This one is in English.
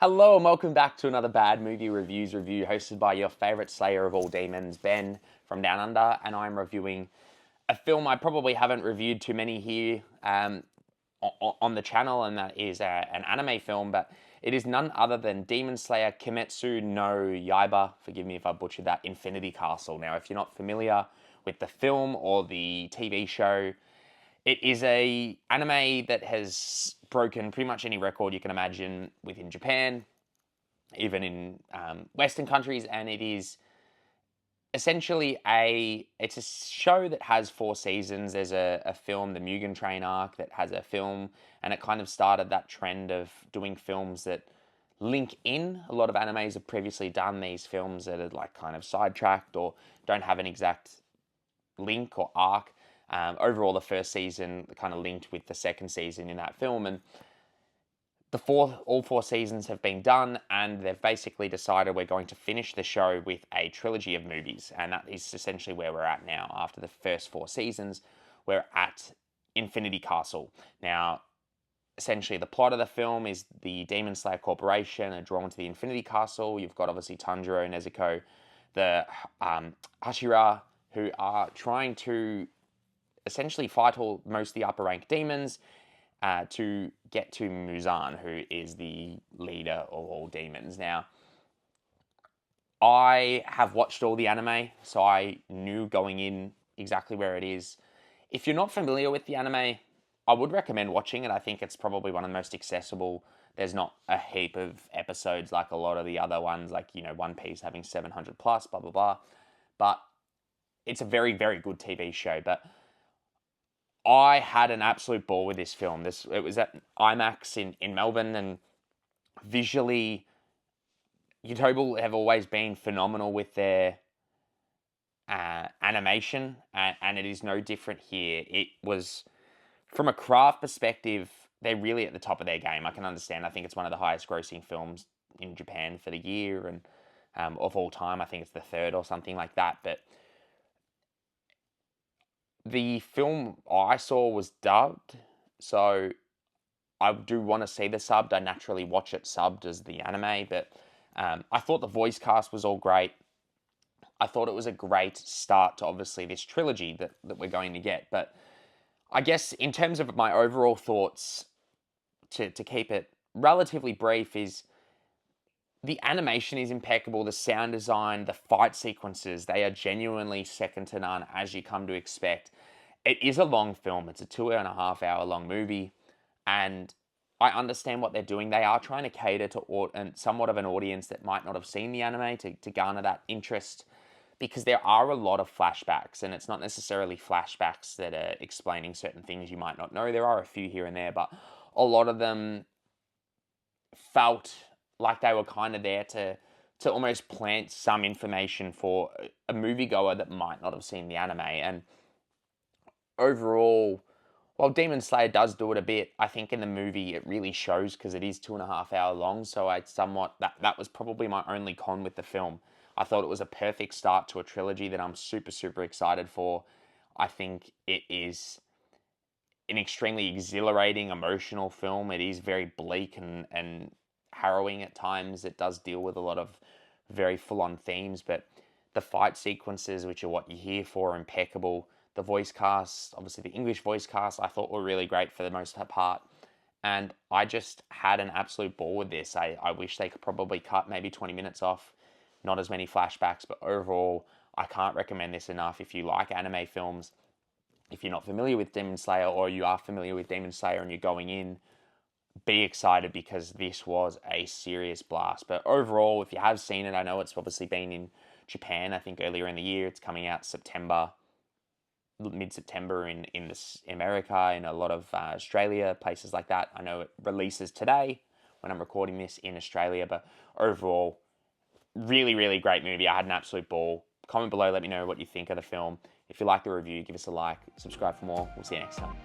Hello and welcome back to another Bad Movie Reviews review hosted by your favourite slayer of all demons, Ben from Down Under, and I'm reviewing a film I probably haven't reviewed too many here on the channel, and that is an anime film, but it is none other than Demon Slayer Kimetsu no Yaiba, forgive me if I butchered that, Infinity Castle. Now, if you're not familiar with the film or the TV show, it is a anime that has broken pretty much any record you can imagine within Japan, even in Western countries, and it is essentially it's a show that has 4 seasons. There's a film, the Mugen Train arc, that has a film, and it kind of started that trend of doing films that link in. A lot of animes have previously done these films that are like kind of sidetracked or don't have an exact link or arc. Overall, the first season kind of linked with the second season in that film, and all 4 seasons have been done, and they've basically decided we're going to finish the show with a trilogy of movies, and that is essentially where we're at now. After the first 4 seasons, we're at Infinity Castle. Now, essentially, the plot of the film is the Demon Slayer Corporation are drawn to the Infinity Castle. You've got obviously Tanjiro, Nezuko, the Hashira, who are trying to essentially fight most of the upper rank demons to get to Muzan, who is the leader of all demons. Now, I have watched all the anime, so I knew going in exactly where it is. If you're not familiar with the anime, I would recommend watching it. I think it's probably one of the most accessible. There's not a heap of episodes like a lot of the other ones, like, One Piece having 700 plus, blah, blah, blah. But it's a very, very good TV show. But I had an absolute ball with this film. It was at IMAX in Melbourne, and visually, Utobal have always been phenomenal with their animation, and it is no different here. It was, from a craft perspective, they're really at the top of their game. I can understand. I think it's one of the highest grossing films in Japan for the year, and of all time. I think it's the third or something like that, but the film I saw was dubbed, so I do want to see the subbed. I naturally watch it subbed as the anime, but I thought the voice cast was all great. I thought it was a great start to obviously this trilogy that we're going to get. But I guess in terms of my overall thoughts, to keep it relatively brief, is the animation is impeccable, the sound design, the fight sequences, they are genuinely second to none, as you come to expect. It is a long film. It's a 2.5 hour long movie, and I understand what they're doing. They are trying to cater to somewhat of an audience that might not have seen the anime to garner that interest, because there are a lot of flashbacks, and it's not necessarily flashbacks that are explaining certain things you might not know. There are a few here and there, but a lot of them felt like they were kind of there to almost plant some information for a moviegoer that might not have seen the anime. And overall, while Demon Slayer does do it a bit, I think in the movie it really shows, because it is 2.5 hour long. So that was probably my only con with the film. I thought it was a perfect start to a trilogy that I'm super, super excited for. I think it is an extremely exhilarating, emotional film. It is very bleak and harrowing at times. It does deal with a lot of very full-on themes, but the fight sequences, which are what you're here for, are impeccable. The voice cast, obviously the English voice cast, I thought were really great for the most part. And I just had an absolute ball with this. I wish they could probably cut maybe 20 minutes off, not as many flashbacks, but overall, I can't recommend this enough. If you like anime films, if you're not familiar with Demon Slayer, or you are familiar with Demon Slayer and you're going in, be excited, because this was a serious blast. But overall, if you have seen it, I know it's obviously been in Japan, I think earlier in the year. It's coming out mid-September in America, in a lot of Australia, places like that. I know it releases today when I'm recording this in Australia, but overall, really, really great movie. I had an absolute ball. Comment below, let me know what you think of the film. If you like the review, give us a like, subscribe for more. We'll see you next time.